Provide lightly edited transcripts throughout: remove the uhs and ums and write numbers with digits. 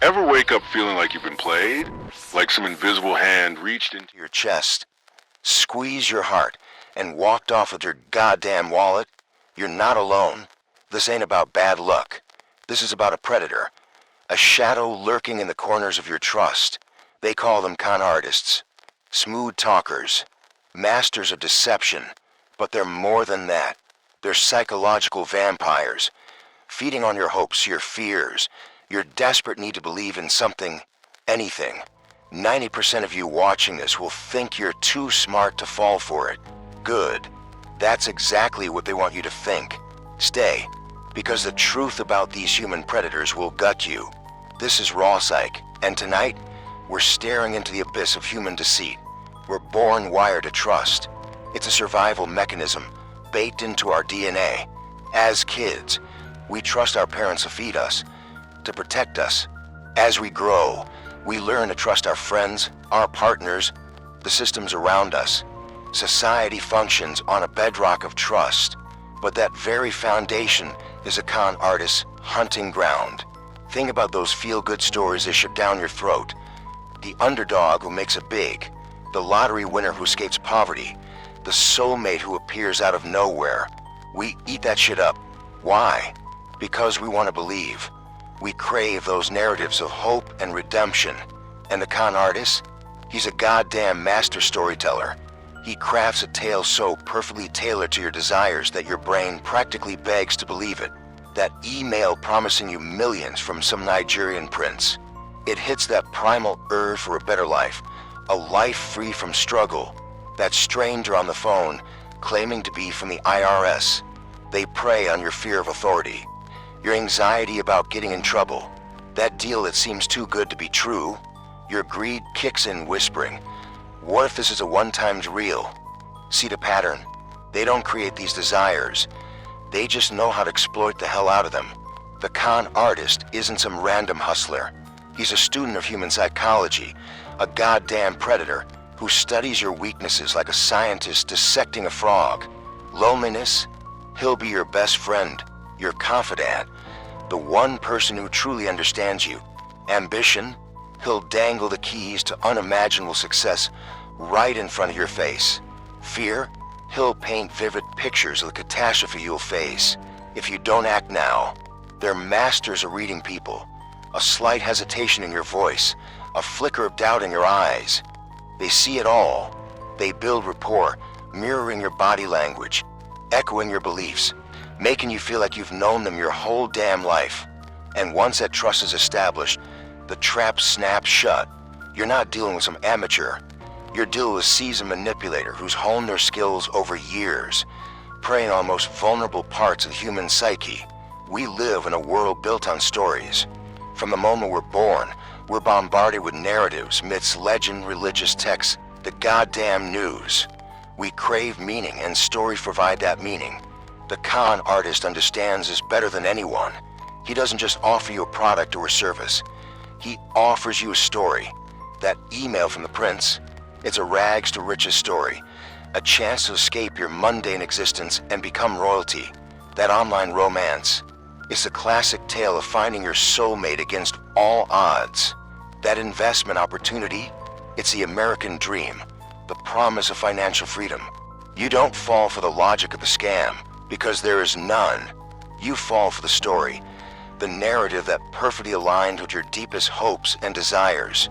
Ever wake up feeling like you've been played? Like some invisible hand reached into Your chest, squeezed your heart, and walked off with your goddamn wallet? You're not alone. This ain't about bad luck. This is about a predator. A shadow lurking in the corners of your trust. They call them con artists. Smooth talkers. Masters of deception. But they're more than that. They're psychological vampires. Feeding on your hopes, your fears, your desperate need to believe in something, anything. 90% of you watching this will think you're too smart to fall for it. Good. That's exactly what they want you to think. Stay, because the truth about these human predators will gut you. This is RawPsych, and tonight, we're staring into the abyss of human deceit. We're born wired to trust. It's a survival mechanism baked into our DNA. As kids, we trust our parents to feed us, to protect us. As we grow, we learn to trust our friends, our partners, the systems around us. Society functions on a bedrock of trust, but that very foundation is a con artist's hunting ground. Think about those feel-good stories they shove down your throat. The underdog who makes it big, the lottery winner who escapes poverty, the soulmate who appears out of nowhere. We eat that shit up. Why? Because we want to believe. We crave those narratives of hope and redemption. And the con artist? He's a goddamn master storyteller. He crafts a tale so perfectly tailored to your desires that your brain practically begs to believe it. That email promising you millions from some Nigerian prince. It hits that primal urge for a better life, a life free from struggle. That stranger on the phone claiming to be from the IRS. They prey on your fear of authority, your anxiety about getting in trouble, that deal that seems too good to be true. Your greed kicks in whispering, what if this is a one-time real? See the pattern? They don't create these desires. They just know how to exploit the hell out of them. The con artist isn't some random hustler. He's a student of human psychology, a goddamn predator who studies your weaknesses like a scientist dissecting a frog. Loneliness? He'll be your best friend, your confidant, the one person who truly understands you. Ambition? He'll dangle the keys to unimaginable success right in front of your face. Fear? He'll paint vivid pictures of the catastrophe you'll face if you don't act now. They're masters of reading people. A slight hesitation in your voice, a flicker of doubt in your eyes. They see it all. They build rapport, mirroring your body language, echoing your beliefs, making you feel like you've known them your whole damn life. And once that trust is established, the trap snaps shut. You're not dealing with some amateur. You're dealing with a seasoned manipulator who's honed their skills over years, preying on most vulnerable parts of the human psyche. We live in a world built on stories. From the moment we're born, we're bombarded with narratives, myths, legend, religious texts, the goddamn news. We crave meaning, and stories provide that meaning. The con artist understands this better than anyone. He doesn't just offer you a product or a service. He offers you a story. That email from the prince, it's a rags to riches story. A chance to escape your mundane existence and become royalty. That online romance, it's a classic tale of finding your soulmate against all odds. That investment opportunity, it's the American dream, the promise of financial freedom. You don't fall for the logic of the scam, because there is none. You fall for the story, the narrative that perfectly aligned with your deepest hopes and desires.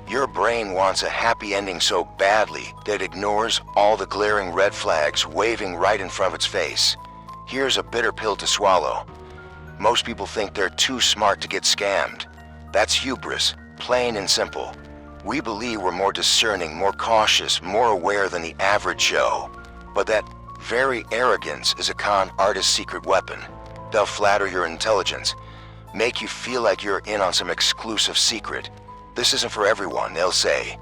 Your brain wants a happy ending so badly that it ignores all the glaring red flags waving right in front of its face. Here's a bitter pill to swallow. Most people think they're too smart to get scammed. That's hubris, plain and simple. We believe we're more discerning, more cautious, more aware than the average Joe. But that very arrogance is a con artist's secret weapon. They'll flatter your intelligence, make you feel like you're in on some exclusive secret. This isn't for everyone, they'll say.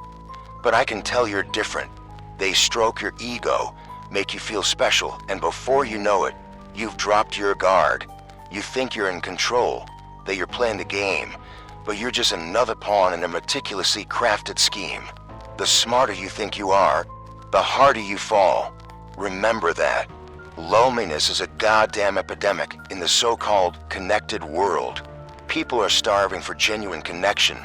But I can tell you're different. They stroke your ego, make you feel special, and before you know it, you've dropped your guard. You think you're in control, that you're playing the game, but you're just another pawn in a meticulously crafted scheme. The smarter you think you are, the harder you fall. Remember that. Loneliness is a goddamn epidemic in the so-called connected world. People are starving for genuine connection,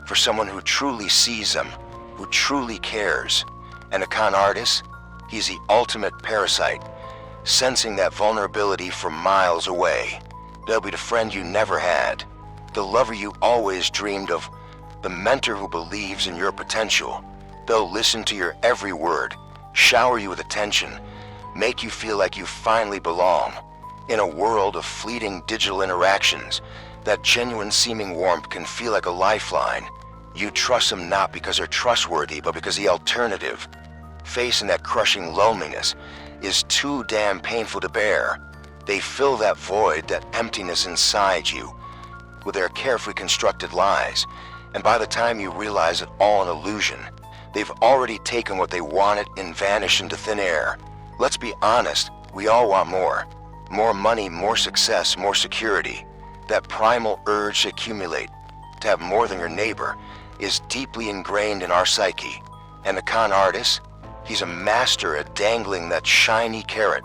for someone who truly sees them, who truly cares. And a con artist? He's the ultimate parasite, sensing that vulnerability from miles away. They'll be the friend you never had, the lover you always dreamed of, the mentor who believes in your potential. They'll listen to your every word, shower you with attention, make you feel like you finally belong. In a world of fleeting digital interactions, that genuine seeming warmth can feel like a lifeline. You trust them not because they're trustworthy, but because the alternative, facing that crushing loneliness, is too damn painful to bear. They fill that void, that emptiness inside you, with their carefully constructed lies, and by the time you realize it all an illusion, they've already taken what they wanted and vanished into thin air. Let's be honest, we all want more. More money, more success, more security. That primal urge to accumulate, to have more than your neighbor, is deeply ingrained in our psyche. And the con artist, he's a master at dangling that shiny carrot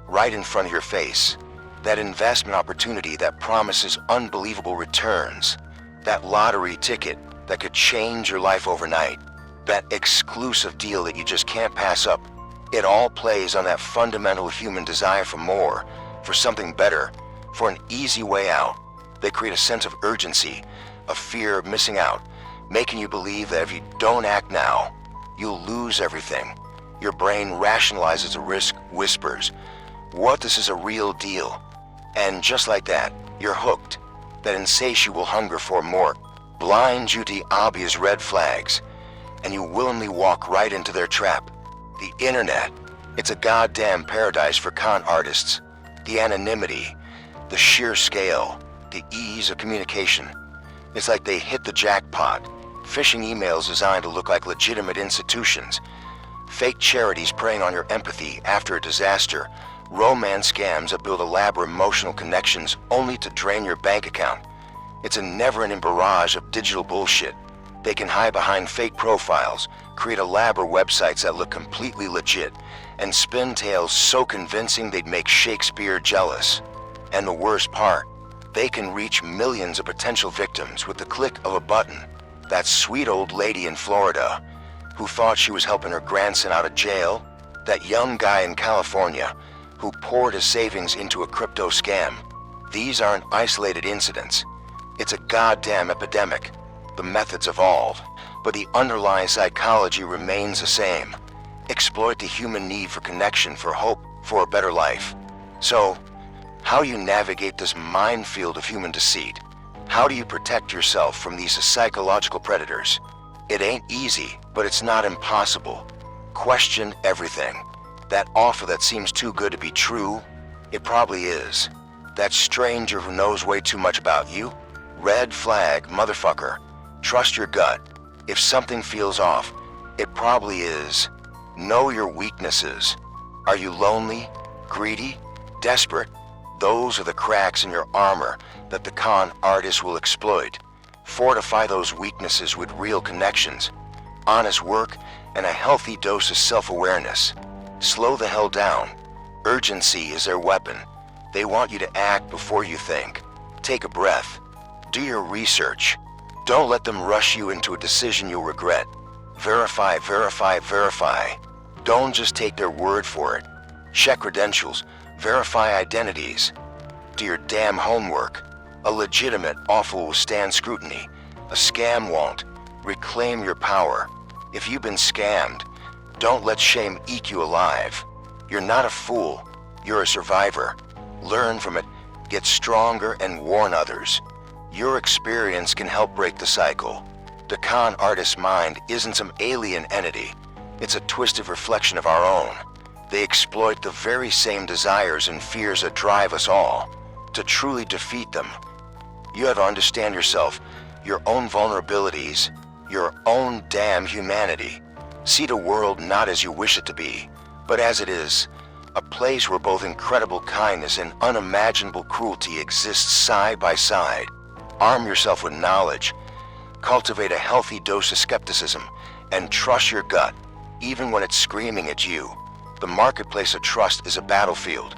right in front of your face. That investment opportunity that promises unbelievable returns. That lottery ticket that could change your life overnight. That exclusive deal that you just can't pass up. It all plays on that fundamental human desire for more, for something better, for an easy way out. They create a sense of urgency, a fear of missing out, making you believe that if you don't act now, you'll lose everything. Your brain rationalizes the risk, whispers, "What, this is a real deal?" And just like that, you're hooked. That insatiable hunger for more blinds you to the obvious red flags, and you willingly walk right into their trap. The internet, it's a goddamn paradise for con artists. The anonymity, the sheer scale, the ease of communication. It's like they hit the jackpot. Phishing emails designed to look like legitimate institutions. Fake charities preying on your empathy after a disaster. Romance scams that build elaborate emotional connections only to drain your bank account. It's a never-ending barrage of digital bullshit. They can hide behind fake profiles, create elaborate websites that look completely legit, and spin tales so convincing they'd make Shakespeare jealous. And the worst part, they can reach millions of potential victims with the click of a button. That sweet old lady in Florida who thought she was helping her grandson out of jail, that young guy in California who poured his savings into a crypto scam. These aren't isolated incidents. It's a goddamn epidemic. The methods evolved, but the underlying psychology remains the same. Exploit the human need for connection, for hope, for a better life. So, how do you navigate this minefield of human deceit? How do you protect yourself from these psychological predators? It ain't easy, but it's not impossible. Question everything. That offer that seems too good to be true, it probably is. That stranger who knows way too much about you, red flag, motherfucker. Trust your gut. If something feels off, it probably is. Know your weaknesses. Are you lonely, greedy, desperate? Those are the cracks in your armor that the con artist will exploit. Fortify those weaknesses with real connections, honest work, and a healthy dose of self-awareness. Slow the hell down. Urgency is their weapon. They want you to act before you think. Take a breath. Do your research. Don't let them rush you into a decision you'll regret. Verify, verify, verify. Don't just take their word for it. Check credentials. Verify identities. Do your damn homework. A legitimate offer will stand scrutiny. A scam won't. Reclaim your power. If you've been scammed, don't let shame eat you alive. You're not a fool. You're a survivor. Learn from it, get stronger, and warn others. Your experience can help break the cycle. The con artist's mind isn't some alien entity. It's a twisted reflection of our own. They exploit the very same desires and fears that drive us all. To truly defeat them, you have to understand yourself, your own vulnerabilities, your own damn humanity. See the world not as you wish it to be, but as it is, a place where both incredible kindness and unimaginable cruelty exist side by side. Arm yourself with knowledge, cultivate a healthy dose of skepticism, and trust your gut, even when it's screaming at you. The marketplace of trust is a battlefield,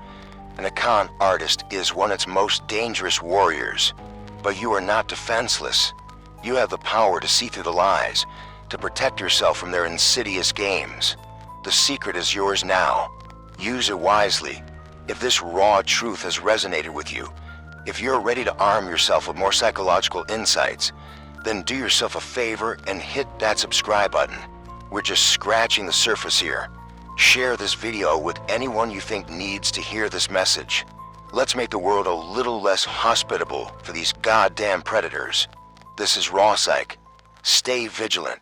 and a con artist is one of its most dangerous warriors. But you are not defenseless. You have the power to see through the lies, to protect yourself from their insidious games. The secret is yours now. Use it wisely. If this raw truth has resonated with you, if you're ready to arm yourself with more psychological insights, then do yourself a favor and hit that subscribe button. We're just scratching the surface here. Share this video with anyone you think needs to hear this message. Let's make the world a little less hospitable for these goddamn predators. This is RawPsych. Stay vigilant.